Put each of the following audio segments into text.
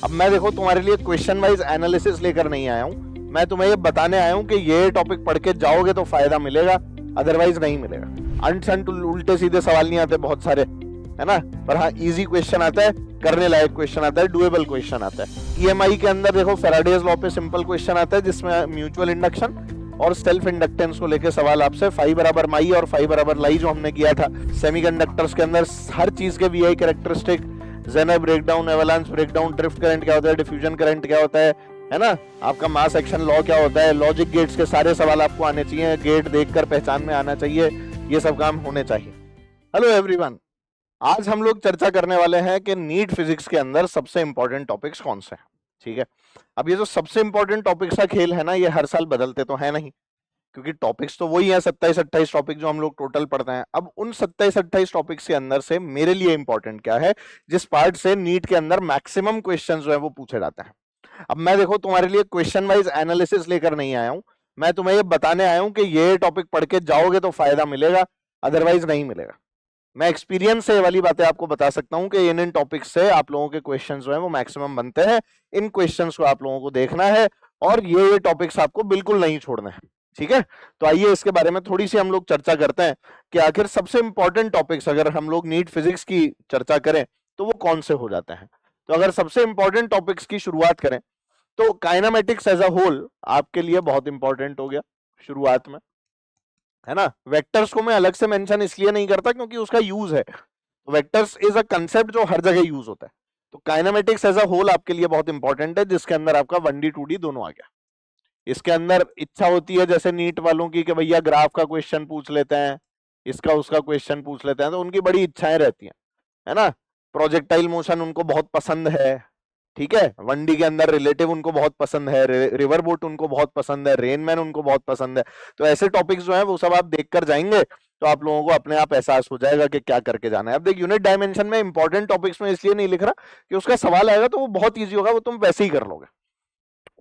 अब मैं देखो तुम्हारे लिए क्वेश्चन वाइज एनालिसिस लेकर नहीं आया हूं, मैं तुम्हें ये बताने आया हूं कि ये टॉपिक पढ़ के जाओगे तो फायदा मिलेगा, अदरवाइज नहीं मिलेगा। अनसंट उल्टे सीधे सवाल नहीं आते बहुत सारे, है ना, पर हाँ इजी क्वेश्चन आता है, करने लायक क्वेश्चन आता है, डुएबल क्वेश्चन आता है। ईएमआई के अंदर देखो फैराडेज लॉ पे सिंपल क्वेश्चन आता है जिसमें म्यूचुअल इंडक्शन और सेल्फ इंडक्टेंस को लेकर सवाल आपसे, फाई बराबर माई और फाई बराबर लाई जो हमने किया था। सेमीकंडक्टर्स के अंदर हर चीज के VI characteristic, Zener breakdown, avalanche breakdown, drift current क्या होता है, डिफ्यूजन करंट क्या होता है ना, आपका मास एक्शन लॉ क्या होता है, लॉजिक गेट्स के सारे सवाल आपको आने चाहिए, गेट देखकर पहचान में आना चाहिए, ये सब काम होने चाहिए। हेलो एवरीवन, आज हम लोग चर्चा करने वाले हैं कि नीट फिजिक्स के अंदर सबसे इंपॉर्टेंट टॉपिक्स कौन से हैं। ठीक है, अब ये जो सबसे इंपॉर्टेंट टॉपिक्स का खेल है ना, ये हर साल बदलते तो है नहीं, क्योंकि टॉपिक्स तो वही है 27-28 टॉपिक जो हम लोग टोटल पढ़ते हैं। अब उन 27-28 टॉपिक्स के अंदर से मेरे लिए इंपॉर्टेंट क्या है, जिस पार्ट से नीट के अंदर मैक्सिमम क्वेश्चंस जो है वो पूछे जाते हैं। अब मैं देखो तुम्हारे लिए क्वेश्चन वाइज एनालिसिस लेकर नहीं आया हूं, मैं तुम्हें ये बताने आया हूं कि ये टॉपिक पढ़ के जाओगे तो फायदा मिलेगा, अदरवाइज नहीं मिलेगा। मैं एक्सपीरियंस से ये वाली बातें आपको बता सकता हूं कि इन टॉपिक्स से आप लोगों के क्वेश्चंस जो है वो मैक्सिमम बनते हैं। इन क्वेश्चंस को आप लोगों को देखना है और ये टॉपिक्स आपको बिल्कुल नहीं छोड़ने हैं। ठीक है, तो आइए इसके बारे में थोड़ी सी हम लोग चर्चा करते हैं कि आखिर सबसे इंपॉर्टेंट टॉपिक्स अगर हम लोग नीट फिजिक्स की चर्चा करें तो वो कौन से हो जाते हैं। तो अगर सबसे इंपॉर्टेंट टॉपिक्स की शुरुआत करें तो काइनेमेटिक्स एज अ होल आपके लिए बहुत इंपॉर्टेंट हो गया शुरुआत में, है ना। वेक्टर्स को मैं अलग से मेंशन इसलिए नहीं करता क्योंकि उसका यूज है, वेक्टर्स इज अ कंसेप्ट जो हर जगह यूज होता है। तो काइनेमेटिक्स एज अ होल आपके लिए बहुत इंपॉर्टेंट है, जिसके अंदर आपका 1D 2D दोनों आ गया। इसके अंदर इच्छा होती है जैसे नीट वालों की कि भैया ग्राफ का क्वेश्चन पूछ लेते हैं, इसका उसका क्वेश्चन पूछ लेते हैं, तो उनकी बड़ी इच्छाएं रहती हैं, है ना। प्रोजेक्टाइल मोशन उनको बहुत पसंद है, ठीक है, 1D के अंदर रिलेटिव उनको बहुत पसंद है, रिवर बोट उनको बहुत पसंद है, रेनमैन उनको बहुत पसंद है। तो ऐसे टॉपिक्स जो है वो सब आप देखकर जाएंगे तो आप लोगों को अपने आप एहसास हो जाएगा कि क्या करके जाना है। अब देख, यूनिट डायमेंशन में इंपॉर्टेंट टॉपिक्स में इसलिए नहीं लिख रहा कि उसका सवाल आएगा तो वो बहुत ईजी होगा, वो तुम वैसे ही कर लोगे,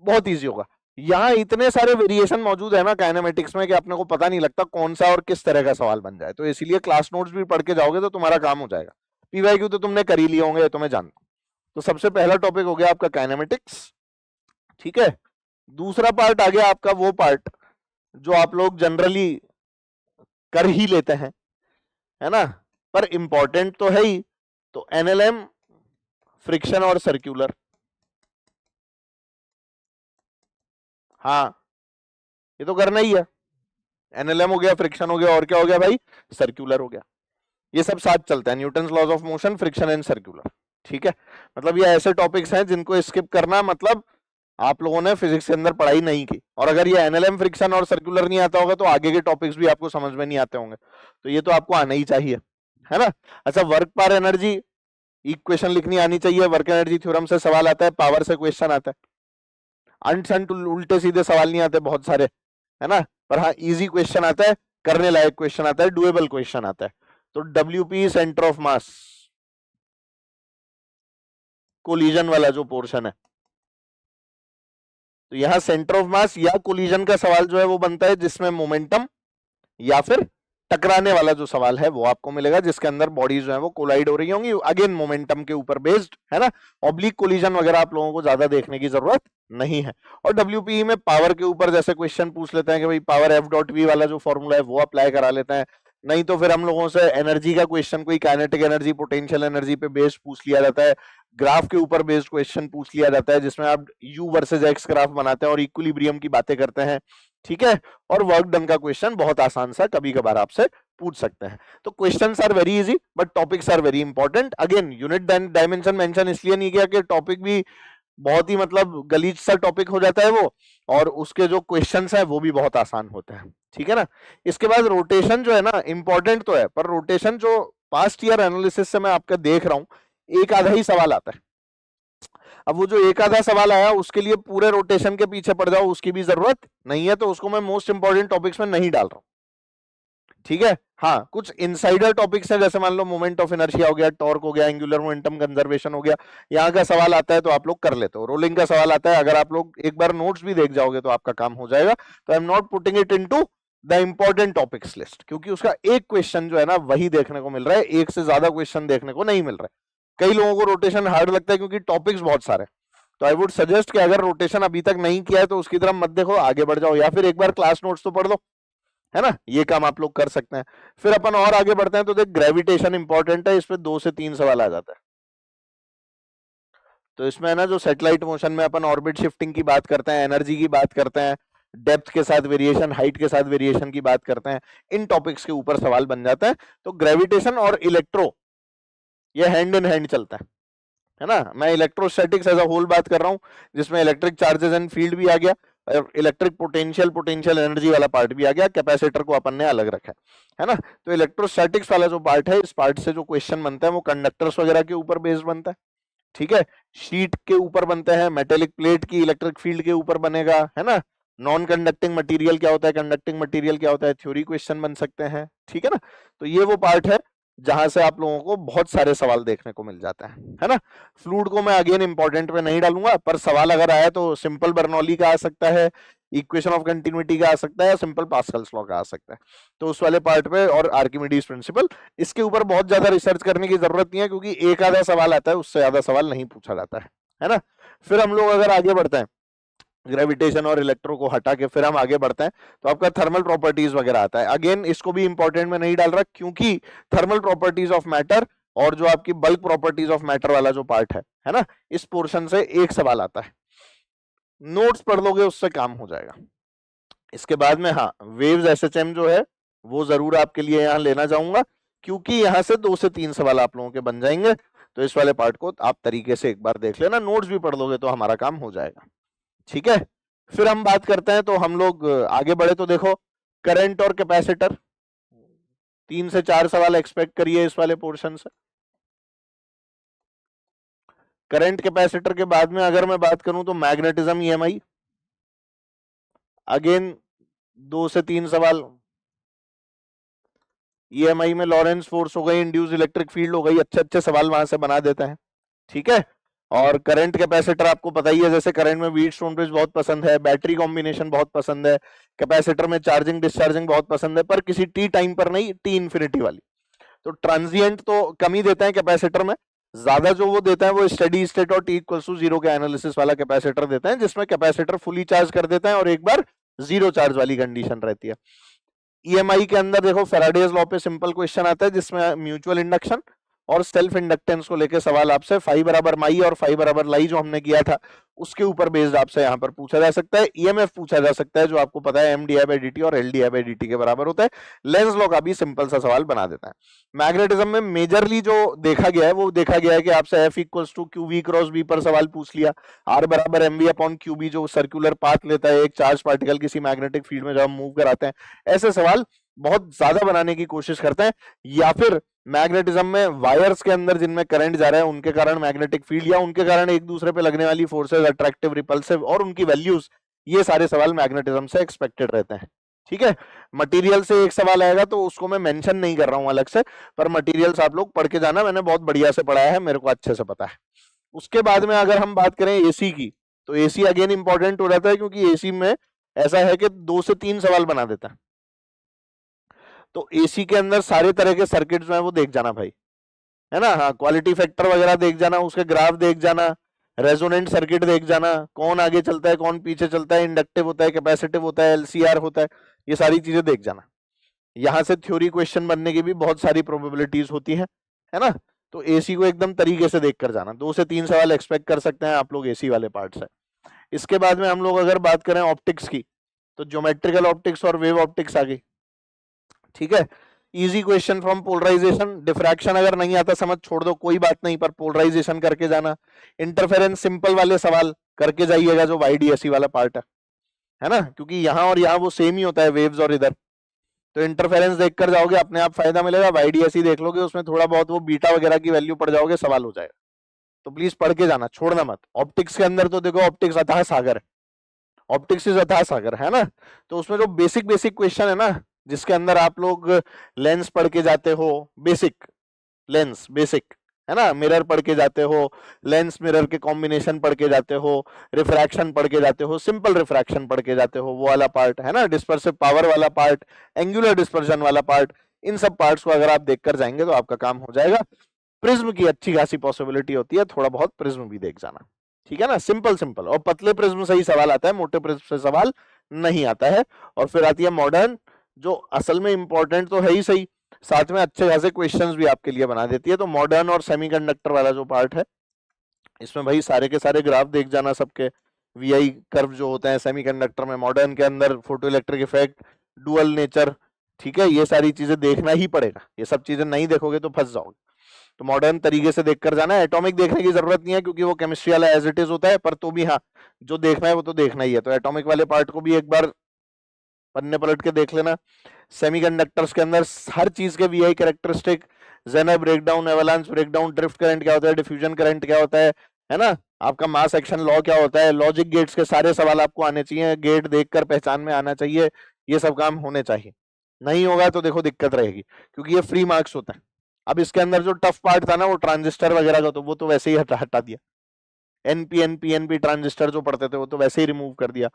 बहुत ईजी होगा। यहाँ इतने सारे वेरिएशन मौजूद है ना काइनेमेटिक्स में कि अपने को पता नहीं लगता कौन सा और किस तरह का सवाल बन जाए, तो इसीलिए क्लास नोट्स भी पढ़ के जाओगे तो तुम्हारा काम हो जाएगा। पीवाईक्यू तो तुमने कर ही लिए होंगे, तो मैं जानता हूं। तो सबसे पहला टॉपिक हो गया आपका काइनेमेटिक्स, ठीक है। दूसरा पार्ट आ गया आपका वो पार्ट जो आप लोग जनरली कर ही लेते हैं, है ना, पर इंपॉर्टेंट तो है ही। तो एनएलएम, फ्रिक्शन और सर्कुलर, हाँ ये तो करना ही है। एनएलएम हो गया, फ्रिक्शन हो गया, और क्या हो गया भाई, सर्कुलर हो गया। ये सब साथ चलता है, Newton's laws of motion, friction and circular. ठीक है, मतलब ये ऐसे टॉपिक्स हैं जिनको स्किप करना मतलब आप लोगों ने फिजिक्स के अंदर पढ़ाई नहीं की, और अगर ये एनएलएम, फ्रिक्शन और सर्कुलर नहीं आता होगा तो आगे के टॉपिक्स भी आपको समझ में नहीं आते होंगे, तो ये तो आपको आना ही चाहिए, है ना। अच्छा, वर्क पर एनर्जी इक्वेशन लिखनी आनी चाहिए, वर्क एनर्जी थ्योरम से सवाल आता है, पावर से क्वेश्चन आता है। अनसंट उल्टे सीधे सवाल नहीं आते बहुत सारे, है ना, पर हाँ इजी क्वेश्चन आता है, करने लायक क्वेश्चन आता है, डुएबल क्वेश्चन आता है। तो WP centre of mass, collision वाला जो पोर्शन है, तो यहां सेंटर ऑफ मास या कोलिजन का सवाल जो है वो बनता है जिसमें मोमेंटम या फिर टकराने वाला जो सवाल है वो आपको मिलेगा, जिसके अंदर बॉडीज जो है वो कोलाइड हो रही होंगी, अगेन मोमेंटम के ऊपर बेस्ड, है ना। ऑब्लिक कोलिजन वगैरह आप लोगों को ज्यादा देखने की जरूरत नहीं है। और डब्ल्यूपीई में पावर के ऊपर जैसे क्वेश्चन पूछ लेते हैं कि भाई पावर F.V वाला जो फॉर्मूला है वो अप्लाई करा लेते हैं, नहीं तो फिर हम लोगों से एनर्जी का क्वेश्चन कोई काइनेटिक एनर्जी, पोटेंशियल एनर्जी पे बेस्ड पूछ लिया जाता है, ग्राफ के ऊपर बेस्ड क्वेश्चन पूछ लिया जाता है जिसमें आप यू वर्सेज एक्स ग्राफ बनाते हैं और इक्विलिब्रियम की बातें करते हैं, ठीक है। और वर्क डन का क्वेश्चन बहुत आसान सा कभी कभार आपसे पूछ सकते हैं। तो questions are very easy but topics are very important. Again unit dimension mention इसलिए नहीं किया कि टॉपिक भी बहुत ही मतलब गलीज सा टॉपिक हो जाता है वो, और उसके जो क्वेश्चंस है वो भी बहुत आसान होते हैं, ठीक है ना। इसके बाद रोटेशन जो है ना इंपॉर्टेंट तो है, पर रोटेशन जो पास्ट ईयर एनालिसिस से मैं आपका देख रहा हूं एक आधा ही सवाल आता है। अब वो जो एक आधा सवाल आया उसके लिए पूरे रोटेशन के पीछे पड़ जाओ उसकी भी जरूरत नहीं है, तो उसको मैं मोस्ट इंपॉर्टेंट टॉपिक्स में नहीं डाल रहा हूं, ठीक है। हाँ, कुछ इनसाइडर टॉपिक्स हैं जैसे मान लो मोमेंट ऑफ इनर्शिया हो गया, टॉर्क हो गया, एंगुलर मोमेंटम कंजर्वेशन हो गया, यहाँ का सवाल आता है तो आप लोग कर लेते हो। रोलिंग का सवाल आता है, अगर आप लोग एक बार नोट्स भी देख जाओगे तो आपका काम हो जाएगा। तो I am not putting it into the important topics list, क्योंकि उसका एक क्वेश्चन जो है ना वही देखने को मिल रहा है, एक से ज्यादा क्वेश्चन देखने को नहीं मिल रहा है। कई लोगों को रोटेशन हार्ड लगता है क्योंकि टॉपिक्स बहुत सारे, तो आई वुड सजेस्ट कि अगर रोटेशन अभी तक नहीं किया है तो उसकी तरफ मत देखो, आगे बढ़ जाओ, या फिर एक बार क्लास नोट्स तो पढ़ लो, है ना, ये काम आप लोग कर सकते हैं। फिर अपन और आगे बढ़ते हैं, तो देख ग्रेविटेशन इंपॉर्टेंट है, इस पे 2 से 3 सवाल आ जाता है। तो इसमें है ना, जो सैटेलाइट मोशन में अपन ऑर्बिट शिफ्टिंग की बात करते हैं, एनर्जी की बात करते हैं, डेप्थ के साथ वेरिएशन, हाइट के साथ वेरिएशन की बात करते हैं, इन टॉपिक्स के ऊपर सवाल बन जाता है। तो ग्रेविटेशन और इलेक्ट्रो ये हैंड इन हैंड चलता है ना। मैं इलेक्ट्रोस्टैटिक्स एज अ होल बात कर रहा हूँ, जिसमें इलेक्ट्रिक चार्जेस एंड फील्ड भी आ गया, और इलेक्ट्रिक पोटेंशियल एनर्जी वाला पार्ट भी आ गया, कैपेसिटर को अपन ने अलग रखा है ना। तो इलेक्ट्रोस्टैटिक्स वाला जो पार्ट है, इस पार्ट से जो क्वेश्चन बनता है वो कंडक्टर्स वगैरह के ऊपर बेस्ड बनता है, ठीक है, शीट के ऊपर बनते हैं, मेटेलिक प्लेट की इलेक्ट्रिक फील्ड के ऊपर बनेगा, है ना, नॉन कंडक्टिंग मटेरियल क्या होता है, कंडक्टिंग मटेरियल क्या होता है, थ्योरी क्वेश्चन बन सकते हैं, ठीक है ना। तो ये वो पार्ट है जहां से आप लोगों को बहुत सारे सवाल देखने को मिल जाता है ना। फ्लूइड को मैं अगेन इंपॉर्टेंट पे नहीं डालूंगा, पर सवाल अगर आया तो सिंपल बर्नौली का आ सकता है, इक्वेशन ऑफ कंटिन्यूटी का आ सकता है, सिंपल पास्कल्स लॉ का आ सकता है, तो उस वाले पार्ट पे, और आर्किमिडीज प्रिंसिपल, इसके ऊपर बहुत ज्यादा रिसर्च करने की जरूरत नहीं है, क्योंकि एक आधा सवाल आता है, उससे ज्यादा सवाल नहीं पूछा जाता है ना। फिर हम लोग अगर आगे बढ़ते हैं, ग्रेविटेशन और इलेक्ट्रो को हटा के फिर हम आगे बढ़ते हैं, तो आपका थर्मल प्रॉपर्टीज वगैरह आता है। अगेन इसको भी इंपॉर्टेंट में नहीं डाल रहा, क्योंकि थर्मल प्रॉपर्टीज ऑफ मैटर और जो आपकी बल्क प्रॉपर्टीज ऑफ मैटर वाला जो पार्ट है ना, इस पोर्शन से एक सवाल आता है, नोट्स पढ़ लोगे उससे काम हो जाएगा। इसके बाद में हाँ, वेव्स एसएचएम जो है वो जरूर आपके लिए यहाँ लेना चाहूंगा, क्योंकि यहाँ से 2 से 3 सवाल आप लोगों के बन जाएंगे। तो इस वाले पार्ट को आप तरीके से एक बार देख लेना, नोट्स भी पढ़ लोगे तो हमारा काम हो जाएगा, ठीक है। फिर हम बात करते हैं, तो हम लोग आगे बढ़े, तो देखो करंट और कैपेसिटर, 3 से 4 सवाल एक्सपेक्ट करिए इस वाले पोर्शन से। करंट कैपेसिटर के बाद में अगर मैं बात करूं तो मैग्नेटिज्म ईएमआई, अगेन 2 से 3 सवाल। ईएमआई में लॉरेंस फोर्स हो गई, इंड्यूस इलेक्ट्रिक फील्ड हो गई, अच्छे अच्छे सवाल वहां से बना देते हैं, ठीक है। और करंट कैपेसिटर आपको पता ही है, जैसे करंट में व्हीटस्टोन ब्रिज बहुत पसंद है, बैटरी कॉम्बिनेशन बहुत पसंद है, कैपेसिटर में चार्जिंग डिस्चार्जिंग बहुत पसंद है, पर किसी टी टाइम पर नहीं, टी इन्फिनिटी वाली। तो ट्रांजिएंट तो कम ही देते हैं कैपेसिटर में, ज्यादा जो वो देता है वो स्टेडी स्टेट और टी इक्वल्स टू जीरो के एनालिसिस वाला कैपेसिटर देते हैं, जिसमें कैपेसिटर फुली चार्ज कर देता है और एक बार जीरो चार्ज वाली कंडीशन रहती है। ईएमआई के अंदर देखो फैराडेज लॉ पे सिंपल क्वेश्चन आता है, जिसमें म्यूचुअल इंडक्शन और सेल्फ इंडक्टेंस को लेकर सवाल आपसे फाई बराबर माई और फाई बराबर लाई जो हमने किया था उसके ऊपर बेस्ड आपसे यहाँ पर पूछा जा सकता है। ईएमएफ पूछा जा सकता है, जो आपको पता है M D I by D T और L D I by D T के बराबर होता है। लेंस लॉ का भी सिंपल सा सवाल बना देता है। मैग्नेटिज्म में मेजरली जो देखा गया है वो देखा गया है कि आपसे F equals to Q V cross B पर सवाल पूछ लिया, आर बराबर M V upon Q B जो सर्कुलर पाथ लेता है एक चार्ज पार्टिकल किसी मैग्नेटिक फील्ड में जब हम मूव कराते हैं, ऐसे सवाल बहुत ज्यादा बनाने की कोशिश करते हैं। या फिर मैग्नेटिज्म में वायर्स के अंदर जिनमें करंट जा रहा है उनके कारण मैग्नेटिक फील्ड या उनके कारण एक दूसरे पे लगने वाली फोर्सेस, अट्रैक्टिव, रिपल्सिव और उनकी वैल्यूज, ये सारे सवाल मैग्नेटिज्म से एक्सपेक्टेड रहते हैं, ठीक है। मटेरियल से एक सवाल आएगा तो उसको मैं मेंशन नहीं कर रहा हूं अलग से, पर मटेरियल्स आप लोग पढ़ के जाना, मैंने बहुत बढ़िया से पढ़ाया है, मेरे को अच्छे से पता है। उसके बाद में अगर हम बात करें एसी की, तो एसी अगेन इंपॉर्टेंट हो जाता है, क्योंकि एसी में ऐसा है कि 2 से 3 सवाल बना देता है। तो एसी के अंदर सारे तरह के सर्किट जो है वो देख जाना भाई, है ना। हाँ, क्वालिटी फैक्टर वगैरह देख जाना, उसके ग्राफ देख जाना, रेजोनेंट सर्किट देख जाना, कौन आगे चलता है कौन पीछे चलता है, इंडक्टिव होता है कैपेसिटिव होता है एलसीआर होता है, ये सारी चीजें देख जाना। यहाँ से थ्योरी क्वेश्चन बनने की भी बहुत सारी प्रोबेबिलिटीज होती है ना। तो एसी को एकदम तरीके से देख कर जाना, 2 से 3 सवाल एक्सपेक्ट कर सकते हैं आप लोग एसी वाले पार्ट से। इसके बाद में हम लोग अगर बात करें ऑप्टिक्स की, तो ज्योमेट्रिकल ऑप्टिक्स और वेव ऑप्टिक्स आ गई, ठीक है। Easy question from polarisation, diffraction अगर नहीं आता समझ छोड़ दो कोई बात नहीं, पर पोलराइजेशन करके जाना। इंटरफेरेंस सिंपल वाले सवाल करके जाइएगा जो वाईडीएसई वाला पार्ट है ना, क्योंकि यहाँ और यहाँ वो सेम ही होता है वेव्स और इधर, तो इंटरफेरेंस देखकर जाओगे अपने आप फायदा मिलेगा। वाईडीएसई देख लोगे उसमें थोड़ा बहुत वो बीटा वगैरह की वैल्यू पड़ जाओगे, सवाल हो जाएगा। तो प्लीज पढ़ के जाना, छोड़ना मत। ऑप्टिक्स के अंदर तो देखो ऑप्टिक्स अथाह सागर है, ऑप्टिक्स इज अथाह सागर, है ना। तो उसमें जो बेसिक बेसिक क्वेश्चन है ना, जिसके अंदर आप लोग लेंस पढ़ के जाते हो, बेसिक लेंस बेसिक, है ना, मिरर पढ़ के जाते हो, लेंस मिरर के कॉम्बिनेशन पढ़ के जाते हो, रिफ्रैक्शन पढ़ के जाते हो, सिंपल रिफ्रैक्शन पढ़ के जाते हो, वो वाला पार्ट है ना, डिस्पर्सिव पावर वाला पार्ट, एंगुलर डिस्पर्जन वाला पार्ट, इन सब पार्ट्स को अगर आप देखकर जाएंगे तो आपका काम हो जाएगा। प्रिज्म की अच्छी खासी पॉसिबिलिटी होती है, थोड़ा बहुत प्रिज्म भी देख जाना, ठीक है ना, सिंपल सिंपल। और पतले प्रिज्म से ही सवाल आता है, मोटे प्रिज्म से सवाल नहीं आता है। और फिर आती है मॉडर्न, जो असल में इंपॉर्टेंट तो है ही सही, साथ में अच्छे खासे क्वेश्चंस भी आपके लिए बना देती है। तो मॉडर्न और सेमीकंडक्टर वाला जो पार्ट है, इसमें भाई सारे के सारे ग्राफ देख जाना सबके, वीआई कर्व जो होते हैं सेमीकंडक्टर में, मॉडर्न के अंदर photo electric effect, dual nature, ठीक है, ये सारी चीजें देखना ही पड़ेगा। ये सब चीजें नहीं देखोगे तो फंस जाओगे। तो मॉडर्न तरीके से देखकर जाना है। एटॉमिक देखने की जरूरत नहीं है क्योंकि वो केमिस्ट्री वाला एज इट इज होता है, पर तो भी हाँ, जो देखना है वो तो देखना ही है। तो एटॉमिक वाले पार्ट को भी एक बार पन्ने पलट के देख लेना। सेमीकंडक्टर्स के अंदर हर चीज के VI characteristic, Zener breakdown, avalanche breakdown, drift current क्या होता है, डिफ्यूजन करंट क्या होता है ना, आपका मास एक्शन लॉ क्या होता है, लॉजिक गेट्स के सारे सवाल आपको आने चाहिए, गेट देखकर पहचान में आना चाहिए, ये सब काम होने चाहिए। नहीं होगा तो देखो दिक्कत रहेगी, क्योंकि ये फ्री मार्क्स होता है। अब इसके अंदर जो टफ पार्ट था ना, वो ट्रांजिस्टर वगैरह का, तो वो तो वैसे ही हटा दिया। एनपी ट्रांजिस्टर जो पढ़ते थे वो तो वैसे ही रिमूव कर दिया।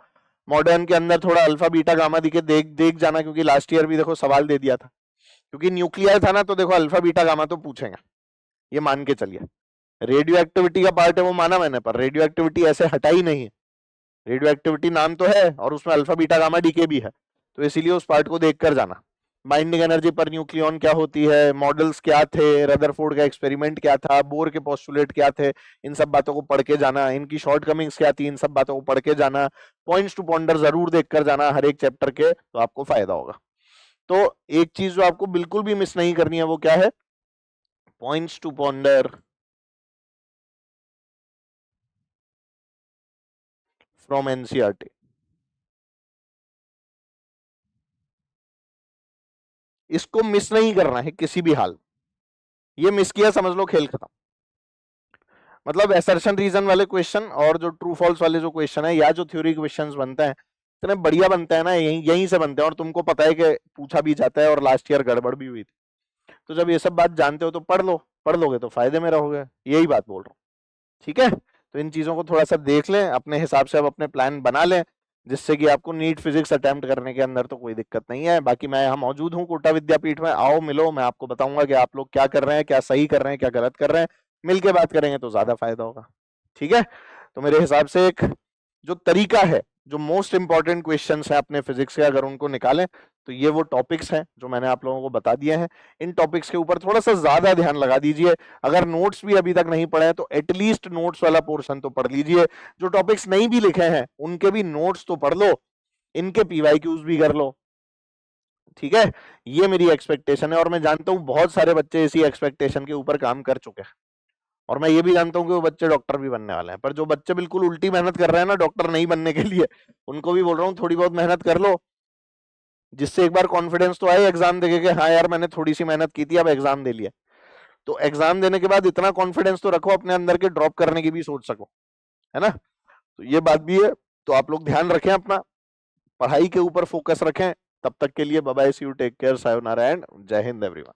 मॉडर्न के अंदर थोड़ा अल्फा बीटा गामा दिखे, देख जाना, क्योंकि लास्ट ईयर भी देखो सवाल दे दिया था, क्योंकि न्यूक्लियर था ना, तो देखो अल्फा बीटा गामा तो पूछेंगे, ये मान के चलिए। रेडियो एक्टिविटी का पार्ट है वो माना मैंने, पर रेडियो एक्टिविटी ऐसे हटा ही नहीं है। रेडियो एक्टिविटी नाम तो है और उसमें अल्फा बीटा गामा डीके भी है, तो इसीलिए उस पार्ट को देखकर जाना। बाइंडिंग एनर्जी पर न्यूक्लियन क्या होती है, मॉडल्स क्या थे, रदरफोर्ड का एक्सपेरिमेंट क्या था, बोर के पोस्टुलेट क्या थे, इन सब बातों को पढ़ के जाना। इनकी शॉर्टकमिंग्स क्या थी, इन सब बातों को पढ़ के जाना। पॉइंट्स टू पॉन्डर जरूर देखकर जाना हर एक चैप्टर के, तो आपको फायदा होगा। तो एक चीज जो आपको बिल्कुल भी मिस नहीं करनी है वो क्या है, points to ponder from NCERT. इसको मिस नहीं करना है किसी भी हाल, ये मिस किया समझ लो खेल खत्म। मतलब असर्शन रीजन वाले क्वेश्चन और जो ट्रू फॉल्स वाले जो क्वेश्चन है, या जो थ्योरी क्वेश्चंस बनते हैं, इतने बढ़िया बनते हैं ना, यहीं से बनते हैं। और तुमको पता है कि पूछा भी जाता है और लास्ट ईयर गड़बड़ भी हुई थी। तो जब ये सब बात जानते हो तो पढ़ लो, पढ़ लोगे तो फायदे में रहोगे, यही बात बोल रहा हूँ। ठीक है, तो इन चीजों को थोड़ा सा देख लें अपने हिसाब से, अब अपने प्लान बना लें, जिससे कि आपको नीट फिजिक्स अटेम्प्ट करने के अंदर तो कोई दिक्कत नहीं है। बाकी मैं यहाँ मौजूद हूँ कोटा विद्यापीठ में, आओ मिलो, मैं आपको बताऊंगा कि आप लोग क्या कर रहे हैं, क्या सही कर रहे हैं, क्या गलत कर रहे हैं। मिल के बात करेंगे तो ज्यादा फायदा होगा। ठीक है, तो मेरे हिसाब से एक जो तरीका है, जो मोस्ट इंपॉर्टेंट क्वेश्चंस हैं अपने फिजिक्स के, अगर उनको निकालें तो ये वो टॉपिक्स हैं जो मैंने आप लोगों को बता दिए हैं। इन टॉपिक्स के ऊपर थोड़ा सा ज्यादा ध्यान लगा दीजिए। अगर नोट्स भी अभी तक नहीं पढ़े हैं तो एटलीस्ट नोट्स वाला पोर्शन तो पढ़ लीजिए। जो टॉपिक्स नहीं भी लिखे हैं उनके भी नोट्स तो पढ़ लो, इनके पीवाईक्यूज भी कर लो। ठीक है, ये मेरी एक्सपेक्टेशन है, और मैं जानता हूं बहुत सारे बच्चे इसी एक्सपेक्टेशन के ऊपर काम कर चुके हैं। और मैं ये भी जानता हूँ कि वो बच्चे डॉक्टर भी बनने वाले हैं। पर जो बच्चे बिल्कुल उल्टी मेहनत कर रहे हैं ना डॉक्टर नहीं बनने के लिए, उनको भी बोल रहा हूँ थोड़ी बहुत मेहनत कर लो, जिससे एक बार कॉन्फिडेंस तो आए एग्जाम देके कि हाँ यार मैंने थोड़ी सी मेहनत की थी, अब एग्जाम दे लिया। तो एग्जाम देने के बाद इतना कॉन्फिडेंस तो रखो अपने अंदर के ड्रॉप करने की भी सोच सको, है ना। तो ये बात भी है। तो आप लोग ध्यान रखें अपना, पढ़ाई के ऊपर फोकस रखें। तब तक के लिए bye bye, see you, take care, sayonara and जय हिंद एवरीवन।